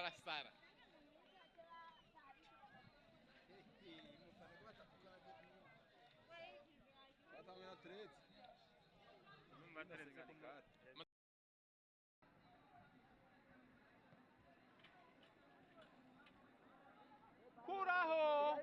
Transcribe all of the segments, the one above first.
Sara. Curaho!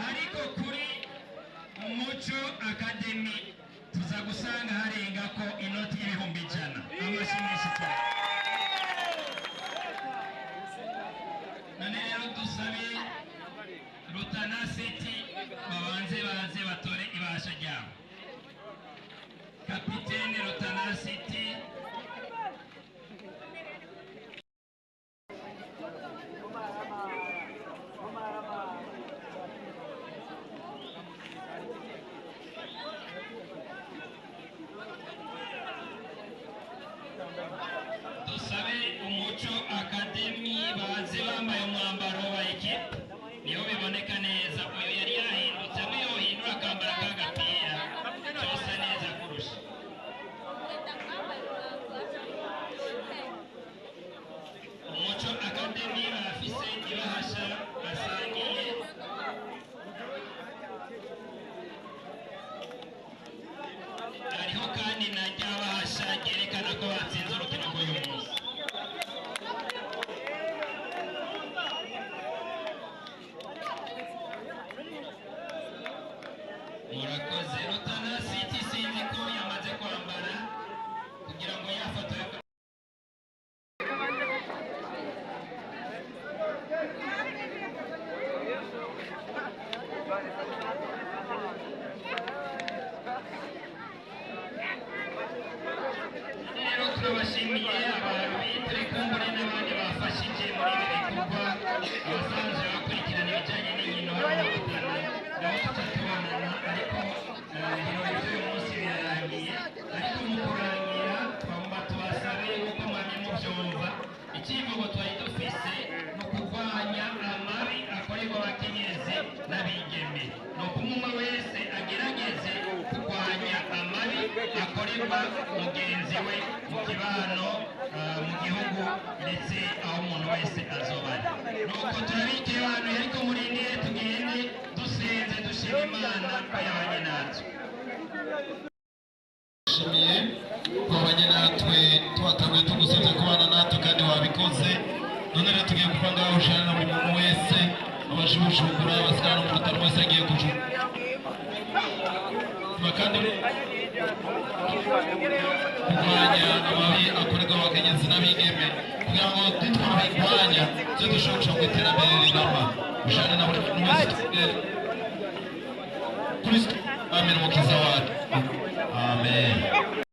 ariko kuri Umuco Academy tuza gusanga harenga ko inoti y'ibihumbi 100 amashimisha cyane. None rero dusabe Rutana City babanze baze batore ibasha ryabo. Kapiteni Rutana City dusabe Umuco Academy baze bambaye umwambaro wa ekipe niyo biboneka neza. Uyu yari yahindutse iyo hindura akambara k'agapira cyose neza kurusha. Umuco Academy bafise ibahasha basangiye hariho kandi na rya bahasha ryerekana ko batsinze urukino rw'uyu munsi. Murakoze. Rutana City sinzi ko yamaze kwambara kugira ngo yafoto yo rero turabashimiye ababitre kumbure n'abandi bafashije muri ibi bikorwa, abasanzwe bakurikirana ibijyanye n'inkino hano mu Rutana naho tuca tubonana, ariko ibirori by'uyu munsi birarangiye. Ariko mu kurangira twagomba tubasabe nk'uko mwamye mubyumva icyivugo twari dufise ni ukurwanya amabi akorerwa abakenyezi n'abigeme ni ukumwe wese agerageze kurwanya amabi akorerwa mugenzi we mu kibano mu gihugu ndetse aho umuntu wese azobana nuko turabikiye abantu ariko murindire tugende dusenze dushima Imana ko yabanye natwe shimiye twabanye natwe twatanguye tugusabye kubana natwe kandi wabikoze none rero tugiye kuva ngaho ushana na buri muntu wese abaje bujumbura abasigara mu rutaro wese agiye kujumbura kandi kurwanya amabi akorerwa abakenyezi n'abigeme kugira ngo twabirwanya tujye dushobora mu iterambere rirama ushana na buri muntu wese kuri amen mukiza wacu amen